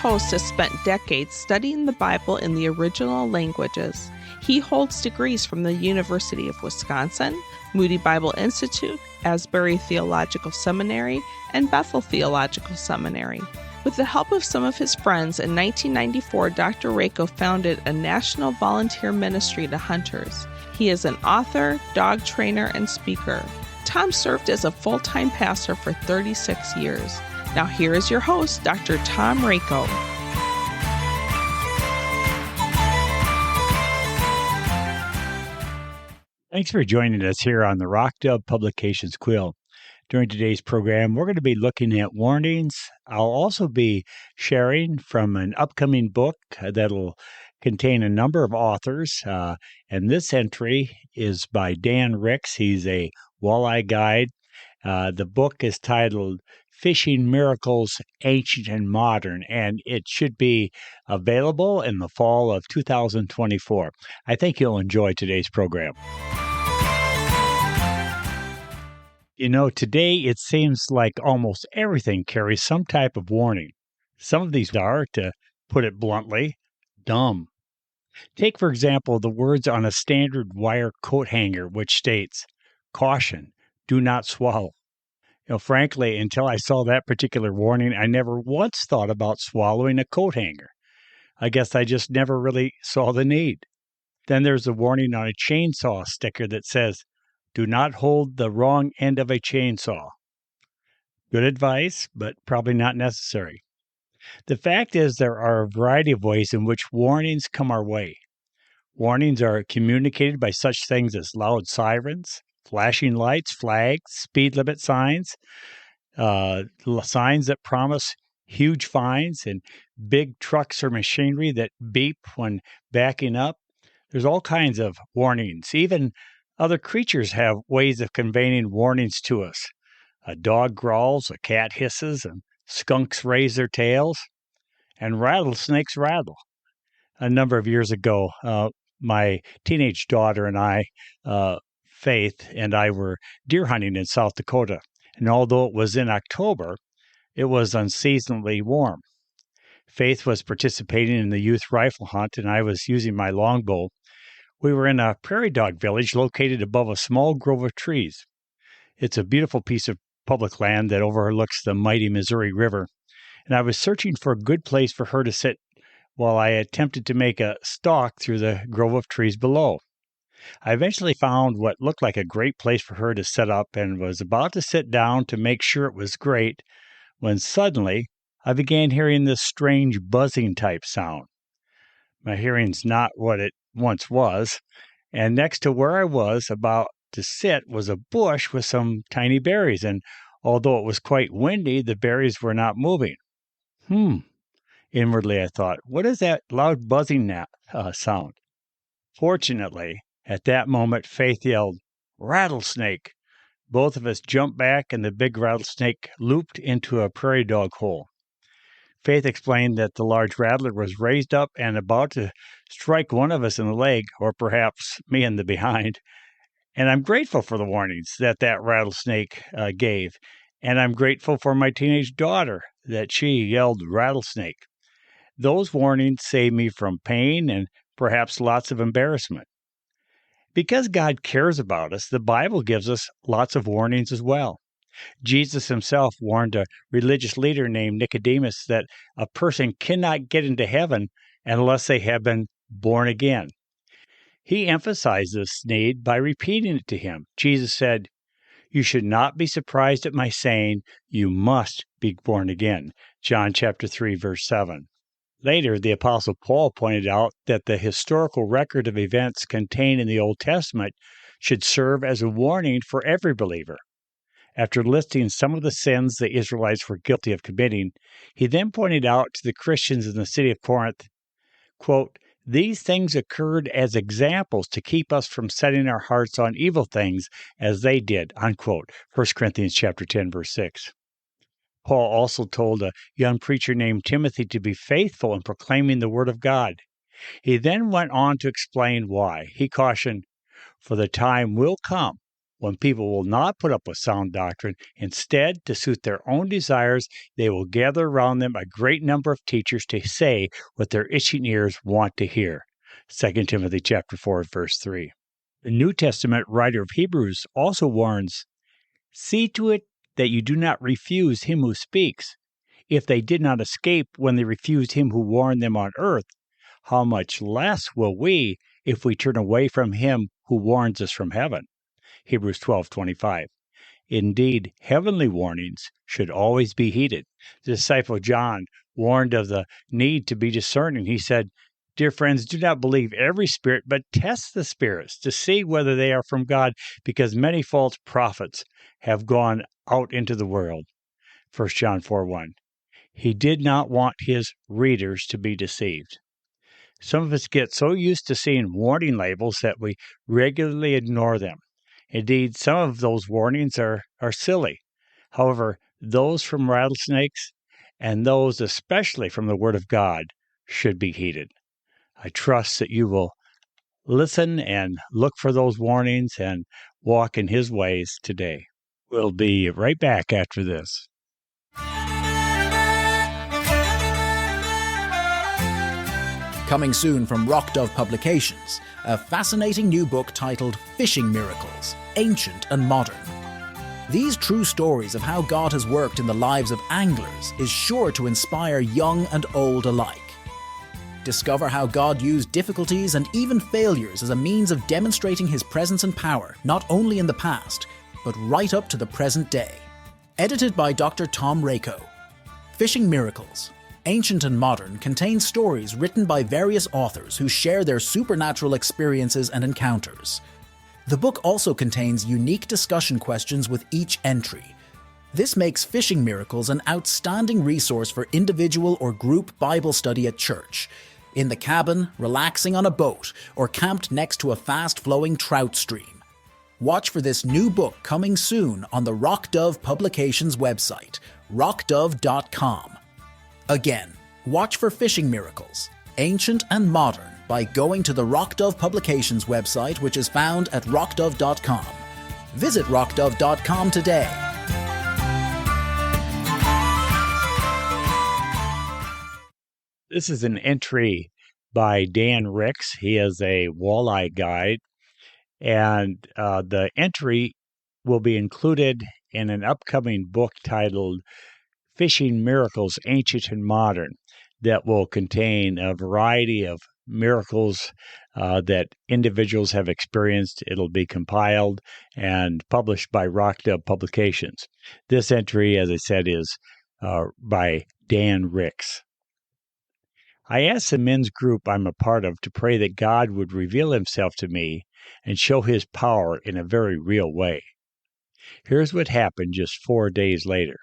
host has spent decades studying the Bible in the original languages. He holds degrees from the University of Wisconsin, Moody Bible Institute, Asbury Theological Seminary, and Bethel Theological Seminary. With the help of some of his friends, in 1994, Dr. Ryks founded a national volunteer ministry to hunters. He is an author, dog trainer, and speaker. Tom served as a full-time pastor for 36 years. Now here is your host, Dr. Tom Ryks. Thanks for joining us here on the Rock Dove Publications Quill. During today's program, we're going to be looking at warnings. I'll also be sharing from an upcoming book that'll contain a number of authors. And this entry is by Dan Ryks. He's a walleye guide. The book is titled Fishing Miracles, Ancient and Modern, and it should be available in the fall of 2024. I think you'll enjoy today's program. You know, today it seems like almost everything carries some type of warning. Some of these are, to put it bluntly, dumb. Take, for example, the words on a standard wire coat hanger, which states, "Caution, do not swallow." You know, frankly, until I saw that particular warning, I never once thought about swallowing a coat hanger. I guess I just never really saw the need. Then there's a warning on a chainsaw sticker that says, "Do not hold the wrong end of a chainsaw." Good advice, but probably not necessary. The fact is, there are a variety of ways in which warnings come our way. Warnings are communicated by such things as loud sirens, flashing lights, flags, speed limit signs, signs that promise huge fines, and big trucks or machinery that beep when backing up. There's all kinds of warnings. Even other creatures have ways of conveying warnings to us. A dog growls, a cat hisses, and skunks raise their tails, and rattlesnakes rattle. A number of years ago, my teenage daughter and I, Faith, and I were deer hunting in South Dakota. And although it was in October, it was unseasonably warm. Faith was participating in the youth rifle hunt, and I was using my longbow. We were in a prairie dog village located above a small grove of trees. It's a beautiful piece of public land that overlooks the mighty Missouri River, and I was searching for a good place for her to sit while I attempted to make a stalk through the grove of trees below. I eventually found what looked like a great place for her to set up and was about to sit down to make sure it was great when suddenly I began hearing this strange buzzing type sound. My hearing's not what it once was, and next to where I was about to sit was a bush with some tiny berries, and although it was quite windy, the berries were not moving. Inwardly I thought, what is that loud buzzing sound? Fortunately, at that moment, Faith yelled, "Rattlesnake!" Both of us jumped back, and the big rattlesnake looped into a prairie dog hole. Faith explained that the large rattler was raised up and about to strike one of us in the leg, or perhaps me in the behind. And I'm grateful for the warnings that rattlesnake gave. And I'm grateful for my teenage daughter that she yelled rattlesnake. Those warnings saved me from pain and perhaps lots of embarrassment. Because God cares about us, the Bible gives us lots of warnings as well. Jesus himself warned a religious leader named Nicodemus that a person cannot get into heaven unless they have been born again. He emphasized this need by repeating it to him. Jesus said, "You should not be surprised at my saying, 'You must be born again.'" John chapter 3, verse 7. Later, the Apostle Paul pointed out that the historical record of events contained in the Old Testament should serve as a warning for every believer. After listing some of the sins the Israelites were guilty of committing, he then pointed out to the Christians in the city of Corinth, quote, "These things occurred as examples to keep us from setting our hearts on evil things as they did," unquote. 1 Corinthians chapter 10, verse 6. Paul also told a young preacher named Timothy to be faithful in proclaiming the word of God. He then went on to explain why. He cautioned, "For the time will come when people will not put up with sound doctrine. Instead, to suit their own desires, they will gather around them a great number of teachers to say what their itching ears want to hear. 2 Timothy chapter 4, verse 3. The New Testament writer of Hebrews also warns, "See to it that you do not refuse him who speaks. If they did not escape when they refused him who warned them on earth, how much less will we if we turn away from him who warns us from heaven?" Hebrews 12:25. Indeed, heavenly warnings should always be heeded. The disciple John warned of the need to be discerning. He said, "Dear friends, do not believe every spirit, but test the spirits to see whether they are from God, because many false prophets have gone out into the world." 1 John 4:1. He did not want his readers to be deceived. Some of us get so used to seeing warning labels that we regularly ignore them. Indeed, some of those warnings are silly. However, those from rattlesnakes and those especially from the Word of God should be heeded. I trust that you will listen and look for those warnings and walk in His ways today. We'll be right back after this. Coming soon from Rock Dove Publications, a fascinating new book titled Fishing Miracles, Ancient and Modern. These true stories of how God has worked in the lives of anglers is sure to inspire young and old alike. Discover how God used difficulties and even failures as a means of demonstrating His presence and power, not only in the past, but right up to the present day. Edited by Dr. Tom Rako. Fishing Miracles, Ancient and Modern contains stories written by various authors who share their supernatural experiences and encounters. The book also contains unique discussion questions with each entry. This makes Fishing Miracles an outstanding resource for individual or group Bible study at church, in the cabin, relaxing on a boat, or camped next to a fast-flowing trout stream. Watch for this new book coming soon on the Rock Dove Publications website, rockdove.com. Again, watch for Fishing Miracles, Ancient and Modern, by going to the Rock Dove Publications website, which is found at rockdove.com. Visit rockdove.com today. This is an entry by Dan Ryks. He is a walleye guide, and the entry will be included in an upcoming book titled Fishing Miracles, Ancient and Modern, that will contain a variety of miracles that individuals have experienced. It'll be compiled and published by Rock Dove Publications. This entry, as I said, is by Dan Ryks. I asked the men's group I'm a part of to pray that God would reveal Himself to me and show His power in a very real way. Here's what happened just 4 days later.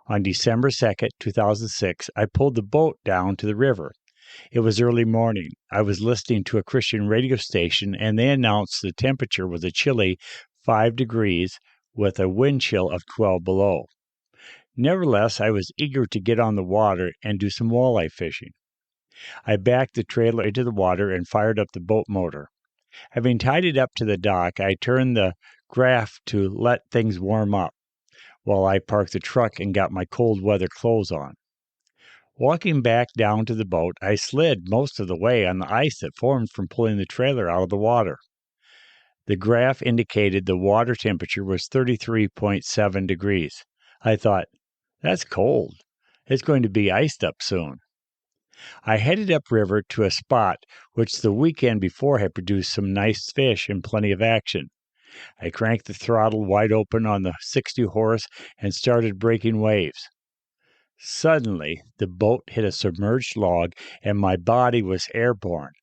On December 2nd, 2006, I pulled the boat down to the river. It was early morning. I was listening to a Christian radio station, and they announced the temperature was a chilly 5 degrees with a wind chill of 12 below. Nevertheless, I was eager to get on the water and do some walleye fishing. I backed the trailer into the water and fired up the boat motor. Having tied it up to the dock, I turned the graph to let things warm up, while I parked the truck and got my cold weather clothes on. Walking back down to the boat, I slid most of the way on the ice that formed from pulling the trailer out of the water. The graph indicated the water temperature was 33.7 degrees. I thought, that's cold. It's going to be iced up soon. I headed upriver to a spot which the weekend before had produced some nice fish and plenty of action. I cranked the throttle wide open on the 60-horse and started breaking waves. Suddenly, the boat hit a submerged log and my body was airborne.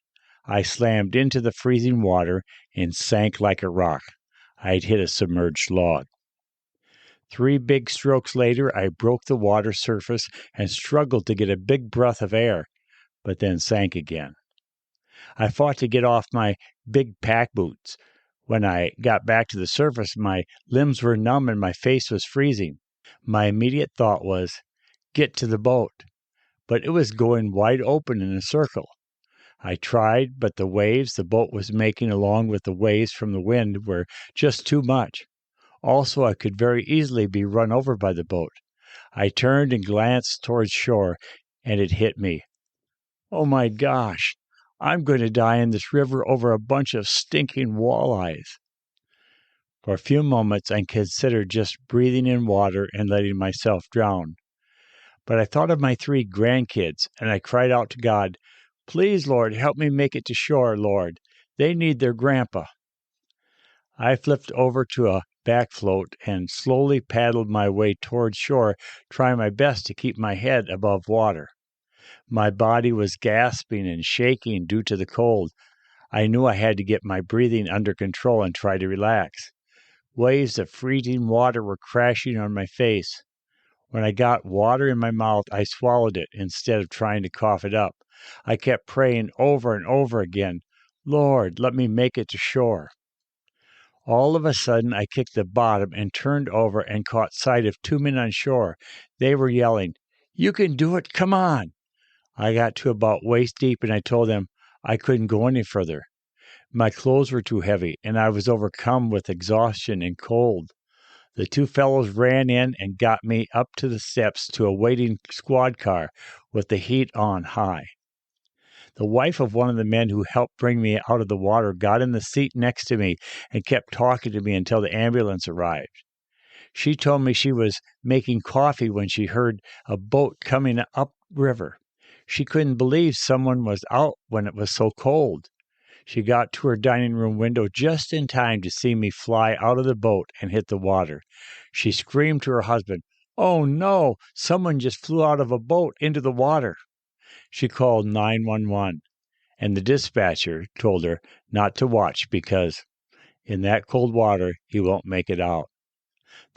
I slammed into the freezing water and sank like a rock. I'd hit a submerged log. 3 big strokes later, I broke the water surface and struggled to get a big breath of air, but then sank again. I fought to get off my big pack boots. When I got back to the surface, my limbs were numb and my face was freezing. My immediate thought was, get to the boat. But it was going wide open in a circle. I tried, but the waves the boat was making along with the waves from the wind were just too much. Also, I could very easily be run over by the boat. I turned and glanced towards shore, and it hit me. Oh my gosh, I'm going to die in this river over a bunch of stinking walleyes. For a few moments, I considered just breathing in water and letting myself drown. But I thought of my 3 grandkids, and I cried out to God, "Please, Lord, help me make it to shore, Lord. They need their grandpa." I flipped over to a back float and slowly paddled my way toward shore, trying my best to keep my head above water. My body was gasping and shaking due to the cold. I knew I had to get my breathing under control and try to relax. Waves of freezing water were crashing on my face. When I got water in my mouth, I swallowed it instead of trying to cough it up. I kept praying over and over again, "Lord, let me make it to shore." All of a sudden, I kicked the bottom and turned over and caught sight of 2 men on shore. They were yelling, "You can do it, come on." I got to about waist deep and I told them I couldn't go any further. My clothes were too heavy and I was overcome with exhaustion and cold. The 2 fellows ran in and got me up to the steps to a waiting squad car with the heat on high. The wife of one of the men who helped bring me out of the water got in the seat next to me and kept talking to me until the ambulance arrived. She told me she was making coffee when she heard a boat coming up river. She couldn't believe someone was out when it was so cold. She got to her dining room window just in time to see me fly out of the boat and hit the water. She screamed to her husband, "Oh no, someone just flew out of a boat into the water." She called 911, and the dispatcher told her not to watch because in that cold water he won't make it out.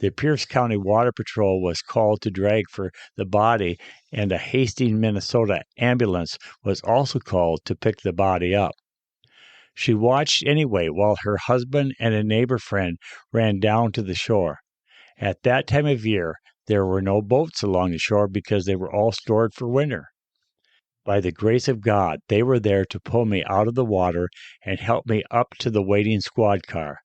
The Pierce County Water Patrol was called to drag for the body, and a Hastings, Minnesota ambulance was also called to pick the body up. She watched anyway while her husband and a neighbor friend ran down to the shore. At that time of year, there were no boats along the shore because they were all stored for winter. By the grace of God, they were there to pull me out of the water and help me up to the waiting squad car.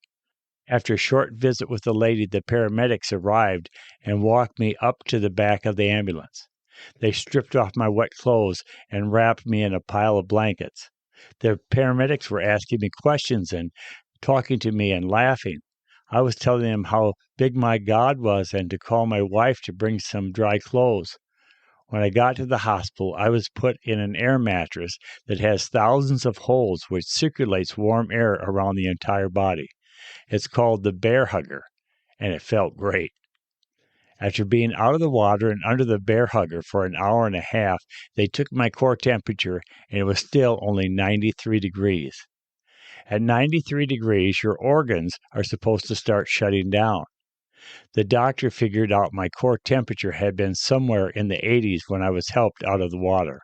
After a short visit with the lady, the paramedics arrived and walked me up to the back of the ambulance. They stripped off my wet clothes and wrapped me in a pile of blankets. The paramedics were asking me questions and talking to me and laughing. I was telling them how big my God was and to call my wife to bring some dry clothes. When I got to the hospital, I was put in an air mattress that has thousands of holes which circulates warm air around the entire body. It's called the bear hugger, and it felt great. After being out of the water and under the bear hugger for an hour and a half, they took my core temperature, and it was still only 93 degrees. At 93 degrees, your organs are supposed to start shutting down. The doctor figured out my core temperature had been somewhere in the 80s when I was helped out of the water.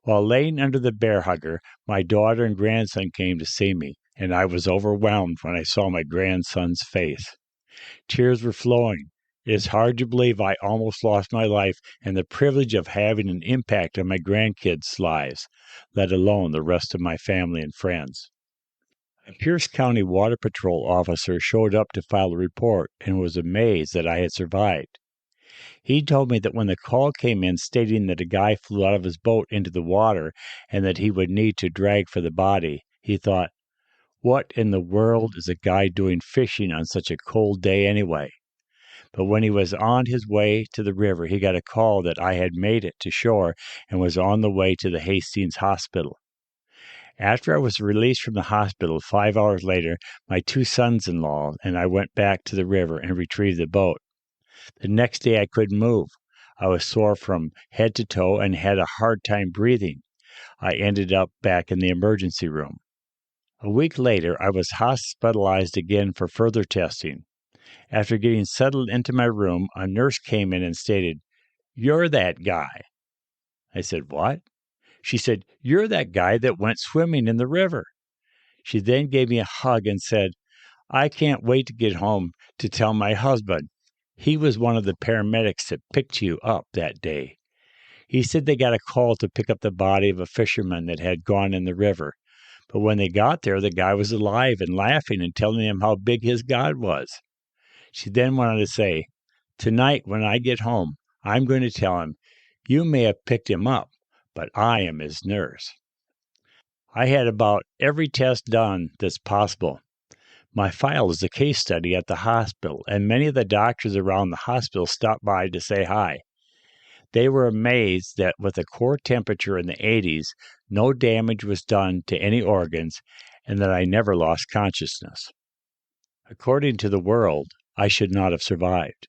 While laying under the bear hugger, my daughter and grandson came to see me, and I was overwhelmed when I saw my grandson's face. Tears were flowing. It is hard to believe I almost lost my life and the privilege of having an impact on my grandkids' lives, let alone the rest of my family and friends. A Pierce County Water Patrol officer showed up to file a report and was amazed that I had survived. He told me that when the call came in stating that a guy flew out of his boat into the water and that he would need to drag for the body, he thought, "What in the world is a guy doing fishing on such a cold day anyway?" But when he was on his way to the river, he got a call that I had made it to shore and was on the way to the Hastings Hospital. After I was released from the hospital 5 hours later, my 2 sons-in-law and I went back to the river and retrieved the boat. The next day I couldn't move. I was sore from head to toe and had a hard time breathing. I ended up back in the emergency room. A week later, I was hospitalized again for further testing. After getting settled into my room, a nurse came in and stated, "You're that guy." I said, "What?" She said, "You're that guy that went swimming in the river." She then gave me a hug and said, "I can't wait to get home to tell my husband. He was one of the paramedics that picked you up that day." He said they got a call to pick up the body of a fisherman that had gone in the river. But when they got there, the guy was alive and laughing and telling him how big his God was. She then went on to say, "Tonight, when I get home, I'm going to tell him, you may have picked him up, but I am his nurse." I had about every test done that's possible. My file is a case study at the hospital, and many of the doctors around the hospital stopped by to say hi. They were amazed that with a core temperature in the 80s, no damage was done to any organs and that I never lost consciousness. According to the world, I should not have survived.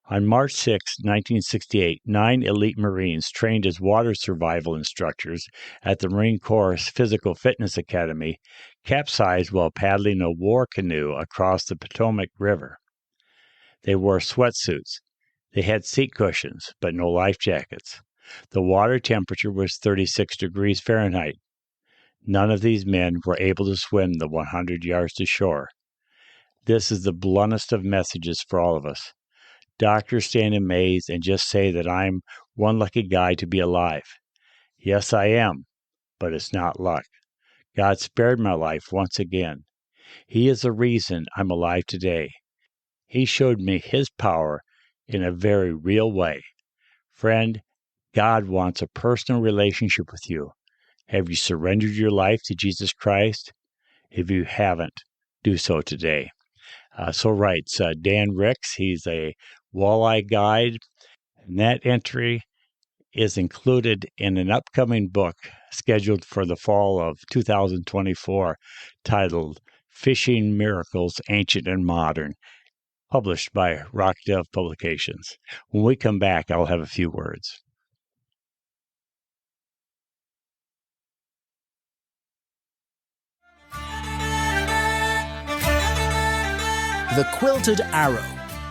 On March 6, 1968, 9 elite Marines trained as water survival instructors at the Marine Corps Physical Fitness Academy capsized while paddling a war canoe across the Potomac River. They wore sweatsuits. They had seat cushions, but no life jackets. The water temperature was 36 degrees Fahrenheit. None of these men were able to swim the 100 yards to shore. This is the bluntest of messages for all of us. Doctors stand amazed and just say that I'm one lucky guy to be alive. Yes, I am, but it's not luck. God spared my life once again. He is the reason I'm alive today. He showed me His power in a very real way. Friend, God wants a personal relationship with you. Have you surrendered your life to Jesus Christ? If you haven't, do so today. So writes Dan Ryks. He's a walleye guide, and that entry is included in an upcoming book scheduled for the fall of 2024 titled Fishing Miracles, Ancient and Modern, published by Rock Dove Publications. When we come back, I'll have a few words. The Quilted Arrow,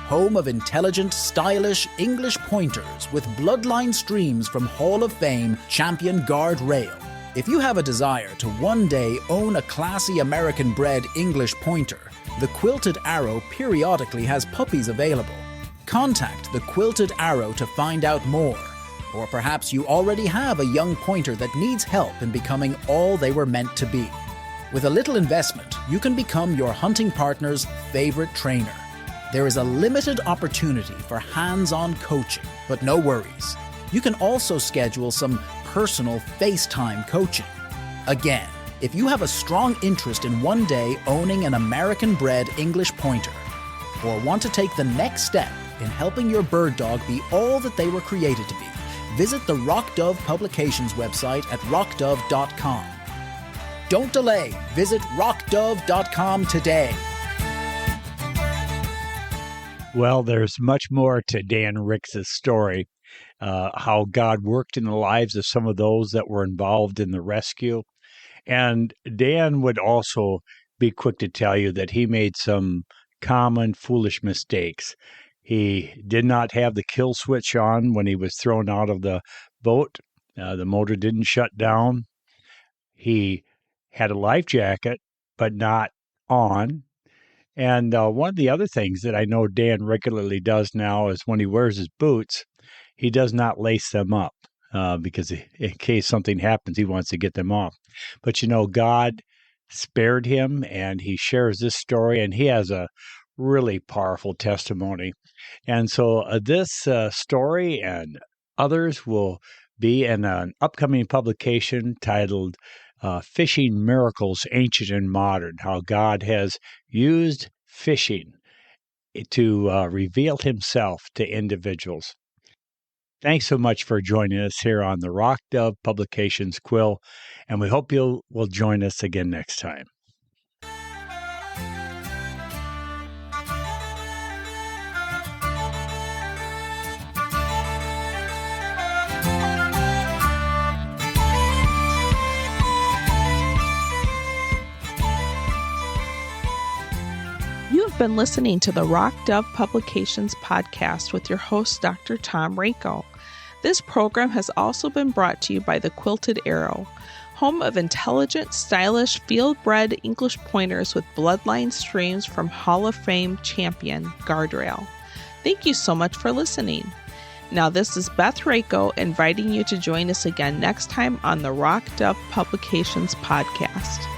home of intelligent, stylish English pointers with bloodline streams from Hall of Fame champion Guard Rail. If you have a desire to one day own a classy American-bred English pointer, the Quilted Arrow periodically has puppies available. Contact the Quilted Arrow to find out more. Or perhaps you already have a young pointer that needs help in becoming all they were meant to be. With a little investment, you can become your hunting partner's favorite trainer. There is a limited opportunity for hands-on coaching, but no worries. You can also schedule some personal FaceTime coaching. Again, if you have a strong interest in one day owning an American-bred English pointer, or want to take the next step in helping your bird dog be all that they were created to be, visit the Rock Dove Publications website at rockdove.com. Don't delay. Visit rockdove.com today. Well, there's much more to Dan Ryks' story, how God worked in the lives of some of those that were involved in the rescue. And Dan would also be quick to tell you that he made some common foolish mistakes. He did not have the kill switch on when he was thrown out of the boat. The motor didn't shut down. He had a life jacket, but not on. And one of the other things that I know Dan regularly does now is when he wears his boots, he does not lace them up because in case something happens, he wants to get them off. But you know, God spared him, and he shares this story, and he has a really powerful testimony. And so this story and others will be in an upcoming publication titled Fishing Miracles, Ancient and Modern, how God has used fishing to reveal himself to individuals. Thanks so much for joining us here on the Rock Dove Publications Quill, and we hope you will join us again next time. You've been listening to the Rock Dove Publications podcast with your host, Dr. Tom Rako. This program has also been brought to you by the Quilted Arrow, home of intelligent, stylish, field-bred English pointers with bloodline streams from Hall of Fame champion Guardrail. Thank you so much for listening. Now, this is Beth Rako inviting you to join us again next time on the Rock Dove Publications podcast.